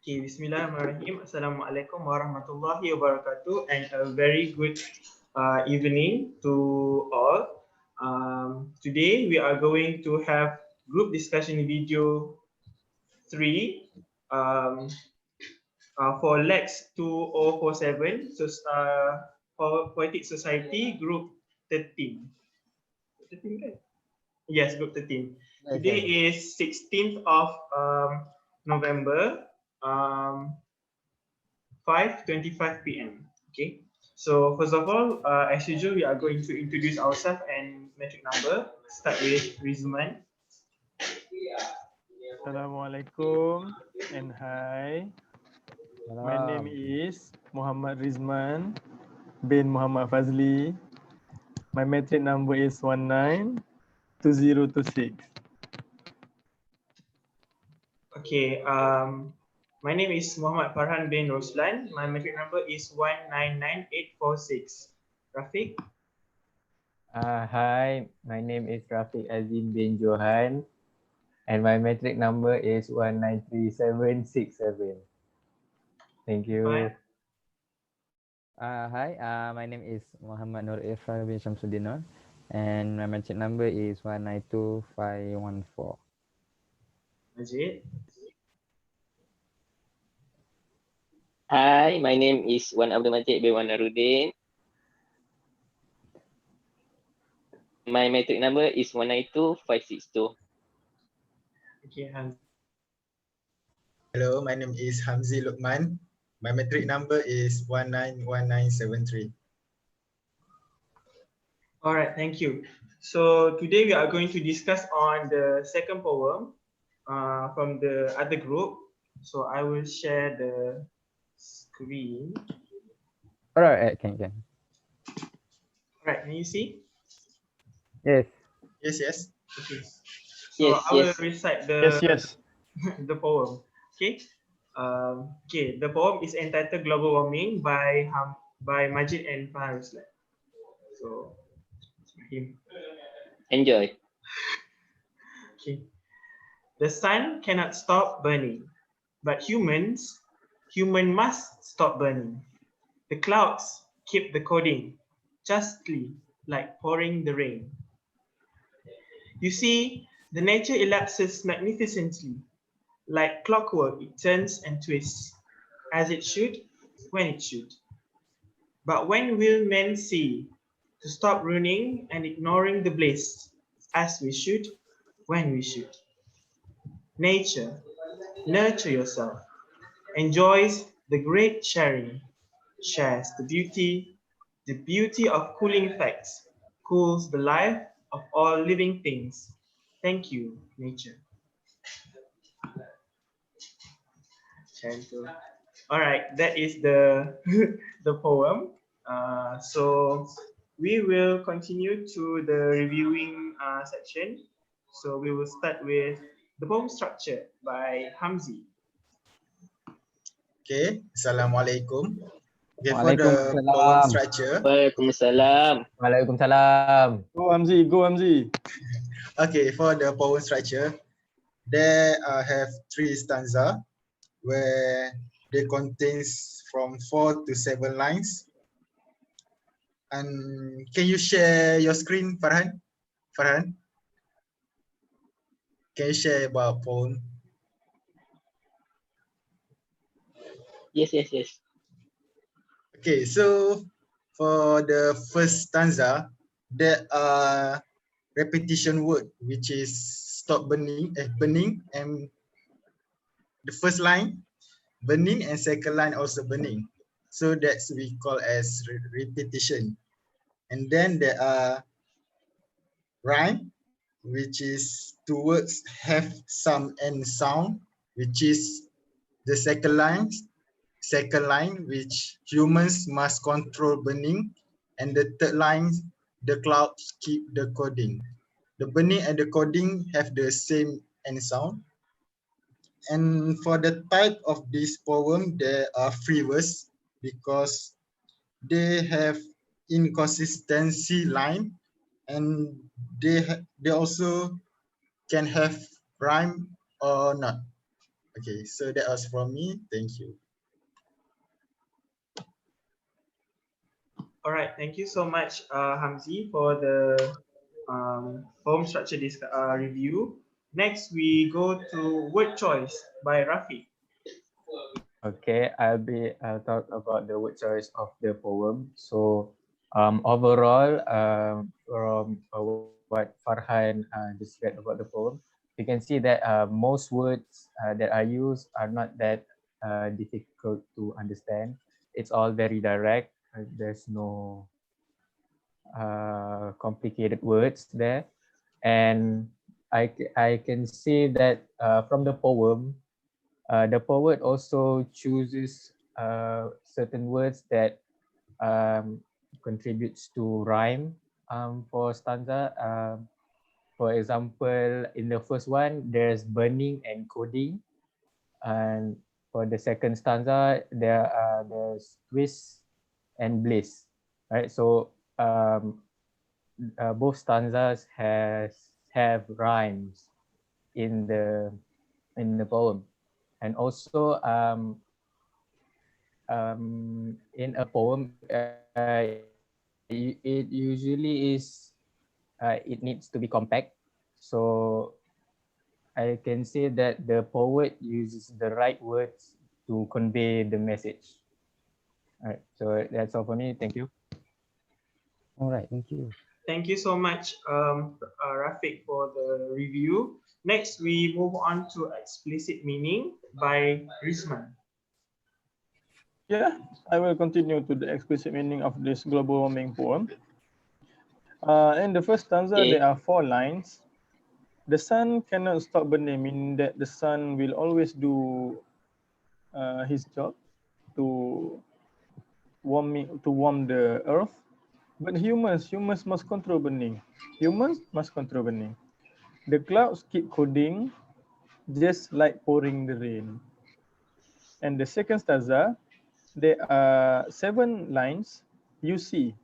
Okay, Bismillahirrahmanirrahim. Assalamualaikum warahmatullahi wabarakatuh, and a very good evening to all. Today we are going to have group discussion video 3 for LAX2047, so for Poetic Society group 13. 13 kan? Yes, group 13. Today is 16th of November, 5:25 p.m. Okay. So first of all, as usual, we are going to introduce ourselves and metric number. Start with Rizman. Assalamualaikum and hi. My name is Muhammad Rizman bin Muhammad Fazli. My metric number is 192026. Okay. My name is Muhammad Farhan bin Roslan. My metric number is 199846. Rafiq. Hi, my name is Rafiq Azim bin Johan and my metric number is 193767. Thank you. Fine. Hi, my name is Muhammad Nur Irfan bin Shamsuddin and my metric number is 192514. Majid. Hi, my name is Wan Abdul Majid bin Wan Narudin. My metric number is 192562. Okay, Hans. Hello, my name is Hamzi Lukman. My metric number is 191973. All right, thank you. So today we are going to discuss on the second poem from the other group. So I will share the screen. Alright, can. All right, can you see? Yes. Yes. Okay. So Yes, I will yes. recite the Yes. the poem. Okay. Okay. The poem is entitled "Global Warming" by Majid and Farhan Ruslan. So him. Enjoy. Okay. The sun cannot stop burning, but human must stop burning. The clouds keep the coding, justly like pouring the rain. You see, the nature elapses magnificently. Like clockwork, it turns and twists, as it should, when it should. But when will men see to stop ruining and ignoring the bliss, as we should, when we should? Nature, nurture yourself, enjoys the great sharing, shares the beauty of cooling effects, cools the life of all living things. Thank you, nature. All right, that is the the poem. So we will continue to the reviewing section. So we will start with the poem structure by Hamzi. Okay. Assalamualaikum. Okay, for the poem structure. Waalaikumsalam. Waalaikumsalam. Go Hamzi. Okay, for the poem structure, there have 3 stanza where they contains from 4 to 7 lines. And can you share your screen, Farhan? Can you share about poem? Yes. Okay, so for the first stanza, there are repetition word which is stop burning, and the first line burning and second line also burning. So that's we call as repetition. And then there are rhyme, which is 2 words have some end sound, which is the second line, which humans must control burning, and the third line, the clouds keep the coding. The burning and the coding have the same end sound. And for the type of this poem, there are free verse because they have inconsistency line, and they also can have rhyme or not. Okay, so that was from me. Thank you. All right, thank you so much, Hamzi, for the form structure review. Next, we go to word choice by Rafi. Okay, I'll talk about the word choice of the poem. So overall, from what Farhan just read about the poem, you can see that most words that are used are not that difficult to understand. It's all very direct. There's no complicated words there. And I can see that from the poet also chooses certain words that contributes to rhyme for stanza. For example, in the first one, there's burning and coding, and for the second stanza, there's twist and bliss. Right, so both stanzas have rhymes in the poem, and also in a poem, it usually it needs to be compact. So I can say that the poet uses the right words to convey the message. All right, so that's all for me. Thank you. All right, thank you. Thank you so much, Rafiq, for the review. Next, we move on to explicit meaning by Rizman. Yeah, I will continue to the explicit meaning of this global warming poem. In the first stanza, Okay. there are 4 lines. The sun cannot stop burning, meaning that the sun will always do his job to warm the earth. But humans must control burning. Humans must control burning. The clouds keep coding, just like pouring the rain. And the second stanza, there are 7 lines. You see.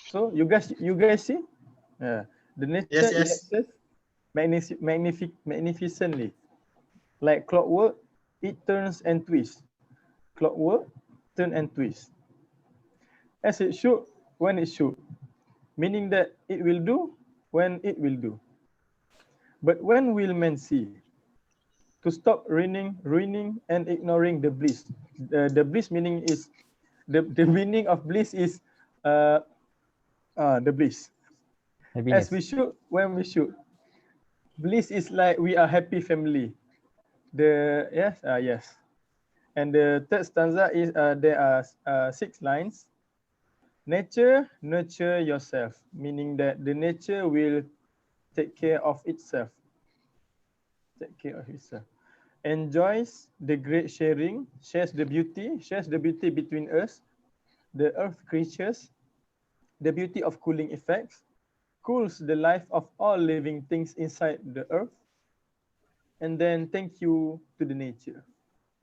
So you guys see? The nature Yes. elapses magnificently. Like clockwork, it turns and twists. Clockwork, turn and twist. As it should, when it should. Meaning that it will do when it will do. But when will men see? To stop ruining, and ignoring the bliss. The bliss meaning is the meaning of bliss is the bliss. As Happiness. we should, when we should. Bliss is like we are happy family. Yes. And the third stanza is there are 6 lines. Nature, nurture yourself, meaning that the nature will take care of itself. Take care of itself. Enjoys the great sharing, shares the beauty between us, the earth creatures, the beauty of cooling effects, cools the life of all living things inside the earth. And then thank you to the nature.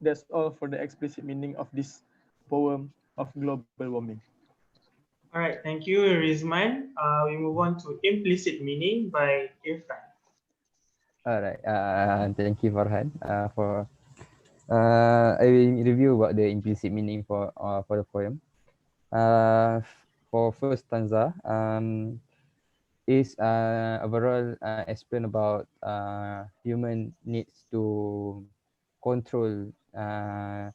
That's all for the explicit meaning of this poem of global warming. All right, thank you, Rizman. We move on to implicit meaning by Irfan. All right. Thank you, Farhan, for I will review about the implicit meaning for the poem. For first stanza, is overall explain about human needs to control their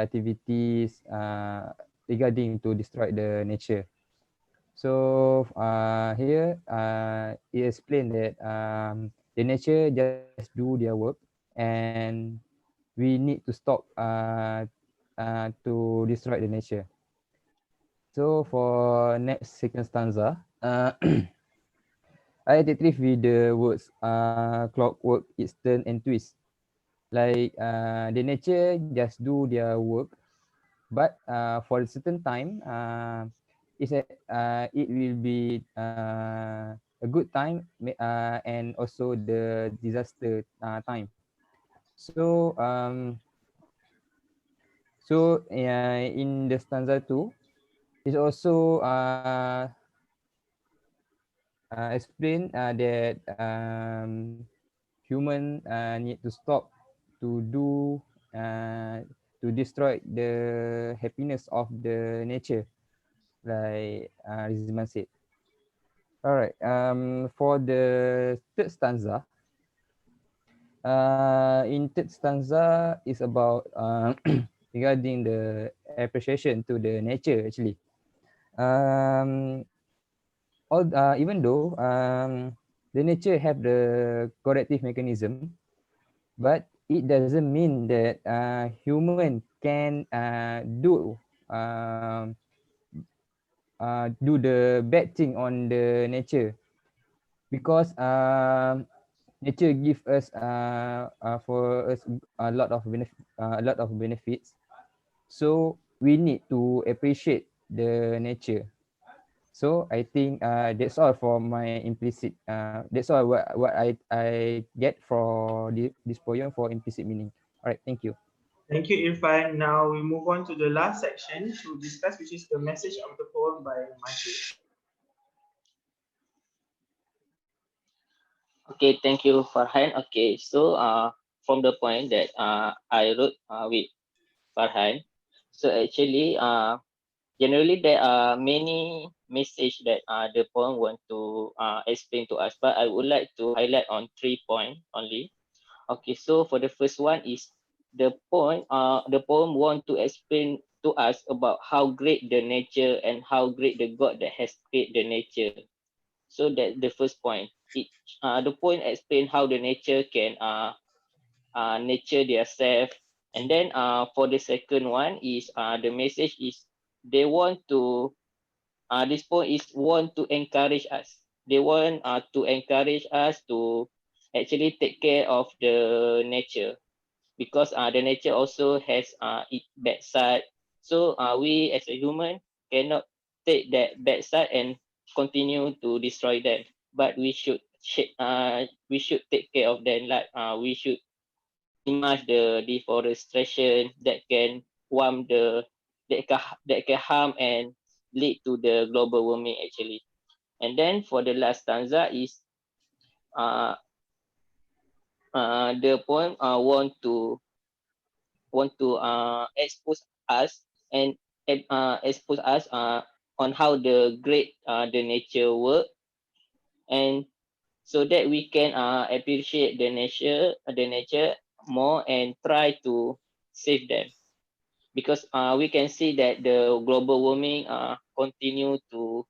activities regarding to destroy the nature. So here it explained that the nature just do their work, and we need to stop to destroy the nature. So for next second stanza, I identify with the words clockwork, its turn and twist. Like the nature just do their work, but for a certain time, it will be a good time and also the disaster time. So in the stanza 2, it's also explain that human need to stop to do to destroy the happiness of the nature, like Rizman said. All right. For the third stanza, in third stanza is about regarding the appreciation to the nature actually. Even though the nature have the corrective mechanism, but it doesn't mean that human can do the bad thing on the nature, because nature give us for us a lot of benefits. So we need to appreciate the nature. So I think that's all for my implicit. That's all what I get for this poem for implicit meaning. All right, thank you. Thank you, Irfan. Now we move on to the last section to discuss, which is the message of the poem by Majid. Okay, thank you, Farhan. Okay, so from the point that I wrote with Farhan, so actually generally there are many message that the poem want to explain to us, but I would like to highlight on 3 points only. Okay, so for the first one is the poem want to explain to us about how great the nature and how great the God that has created the nature. So that's the first point. The point explain how the nature can nature their self. And then for the second one is the message is they want to this point is want to encourage us. They want to encourage us to actually take care of the nature, because the nature also has its bad side. So we as a human cannot take that bad side and continue to destroy them. But we should take care of them. Like we should minimize the deforestation that can harm that can harm and lead to the global warming actually. And then for the last stanza is uh, the poem want to expose us and expose us on how the great the nature work, and so that we can appreciate the nature more and try to save them, because we can see that the global warming continue to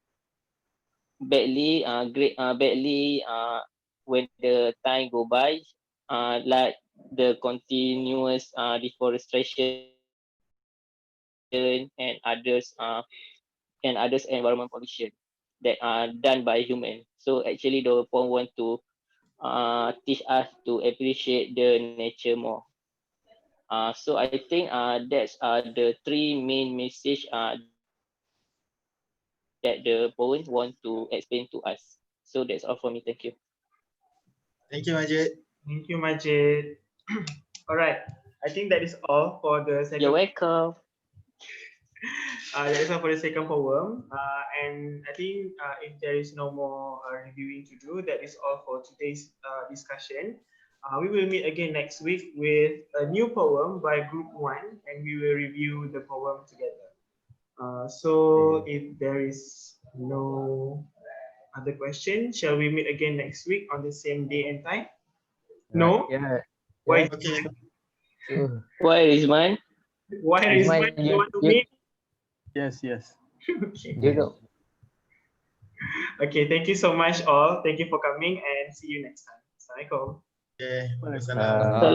badly when the time go by, like the continuous deforestation and others environment pollution that are done by human. So actually the poem want to teach us to appreciate the nature more. So I think that's the three main message that the poem want to explain to us. So that's all for me. Thank you. Thank you, Majid. Thank you, Majid. All right, I think that is all for the second. You're welcome. That is all for the second poem. And I think if there is no more reviewing to do, that is all for today's discussion. We will meet again next week with a new poem by Group 1, and we will review the poem together. So if there is no other question, shall we meet again next week on the same day and time? No? Yeah. Why? Okay. So, Why, Rizman? Why is Rizman, my you want to meet? Yes, yes. Okay. you know, Okay, thank you so much all. Thank you for coming and see you next time. Assalamualaikum. Okay. Waalaikumsalam. Waalaikumsalam. Salam.